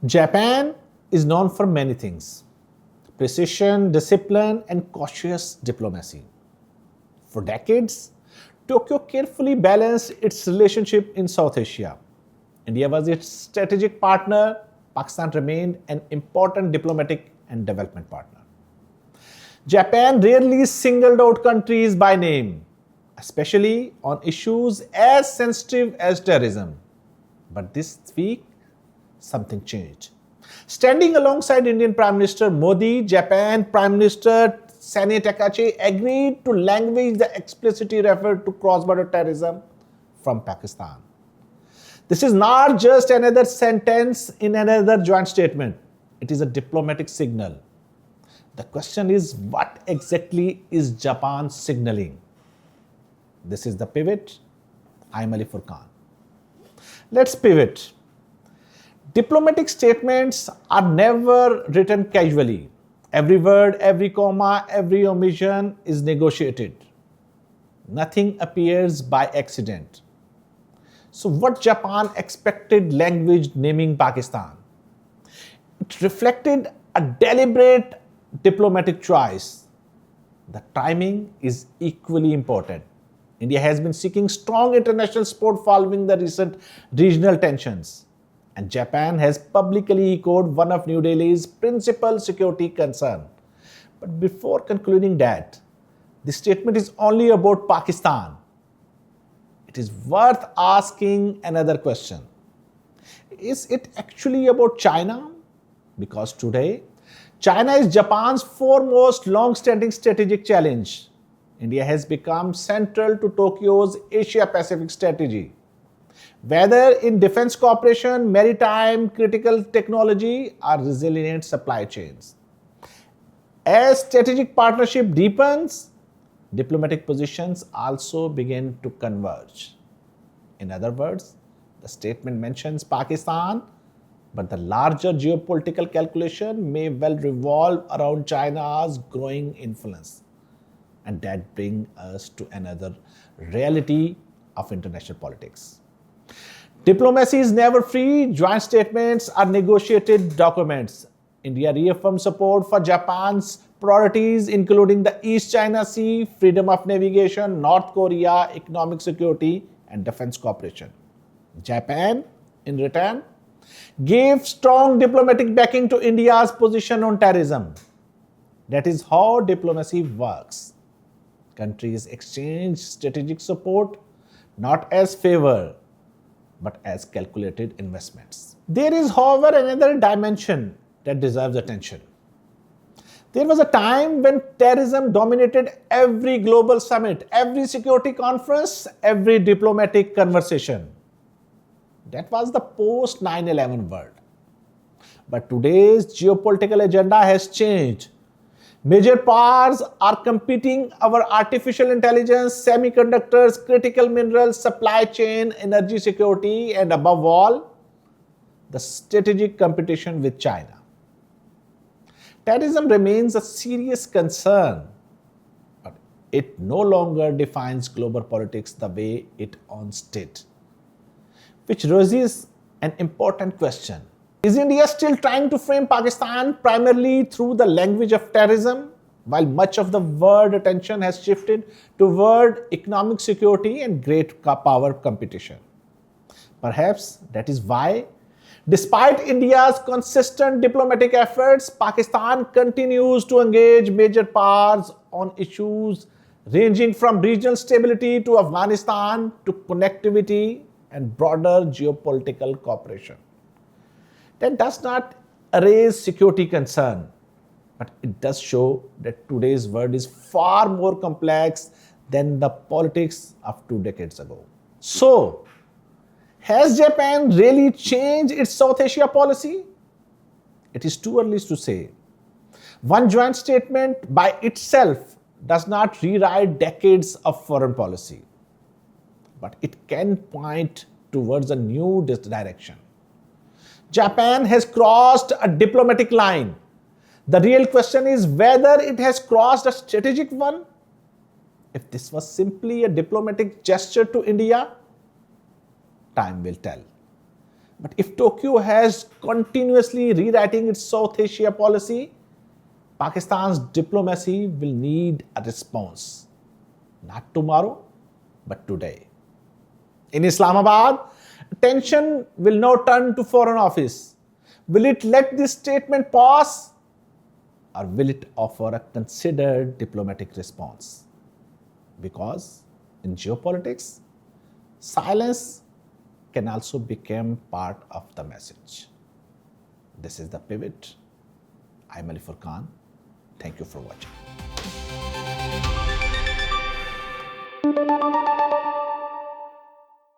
Japan is known for many things: precision, discipline, and cautious diplomacy. For decades, Tokyo carefully balanced its relationship in South Asia. India was its strategic partner, Pakistan remained an important diplomatic and development partner. Japan rarely singled out countries by name, especially on issues as sensitive as terrorism. But this week, something changed. Standing alongside Indian Prime Minister Modi, Japan Prime Minister Sane Takache agreed to language that explicitly referred to cross-border terrorism from Pakistan. This is not just another sentence in another joint statement. It is a diplomatic signal. The question is, what exactly is Japan signaling? This is the pivot. I am Ali Furqan. Let's pivot. Diplomatic statements are never written casually. Every word, every comma, every omission is negotiated. Nothing appears by accident. So, what Japan expected language naming Pakistan? It reflected a deliberate diplomatic choice. The timing is equally important. India has been seeking strong international support following the recent regional tensions. And Japan has publicly echoed one of New Delhi's principal security concerns. But before concluding that, the statement is only about Pakistan. It is worth asking another question. Is it actually about China? Because today, China is Japan's foremost long-standing strategic challenge. India has become central to Tokyo's Asia-Pacific strategy. Whether in defense cooperation, maritime, critical technology, or resilient supply chains. As strategic partnership deepens, diplomatic positions also begin to converge. In other words, the statement mentions Pakistan, but the larger geopolitical calculation may well revolve around China's growing influence. And that brings us to another reality of international politics. Diplomacy is never free. Joint statements are negotiated documents. India reaffirmed support for Japan's priorities, including the East China Sea, freedom of navigation, North Korea, economic security, and defense cooperation. Japan, in return, gave strong diplomatic backing to India's position on terrorism. That is how diplomacy works. Countries exchange strategic support not as favor, but as calculated investments. There is, however, another dimension that deserves attention. There was a time when terrorism dominated every global summit, every security conference, every diplomatic conversation. That was the post 9/11 world. But today's geopolitical agenda has changed. Major powers are competing over artificial intelligence, semiconductors, critical minerals, supply chain, energy security, and above all, the strategic competition with China. Terrorism remains a serious concern, but it no longer defines global politics the way it once did, which raises an important question. Is India still trying to frame Pakistan primarily through the language of terrorism, while much of the world attention has shifted toward economic security and great power competition? Perhaps that is why, despite India's consistent diplomatic efforts, Pakistan continues to engage major powers on issues ranging from regional stability to Afghanistan to connectivity and broader geopolitical cooperation. That does not erase security concern, but it does show that today's world is far more complex than the politics of 2 decades ago. So, has Japan really changed its South Asia policy? It is too early to say. One joint statement by itself does not rewrite decades of foreign policy, but it can point towards a new direction. Japan has crossed a diplomatic line. The real question is whether it has crossed a strategic one. If this was simply a diplomatic gesture to India, time will tell. But if Tokyo has continuously rewriting its South Asia policy, Pakistan's diplomacy will need a response. Not tomorrow, but today. In Islamabad, attention will now turn to Foreign Office. Will it let this statement pass, or will it offer a considered diplomatic response? Because in geopolitics, silence can also become part of the message. This is The Pivot. I'm Ali Furqan. Thank you for watching.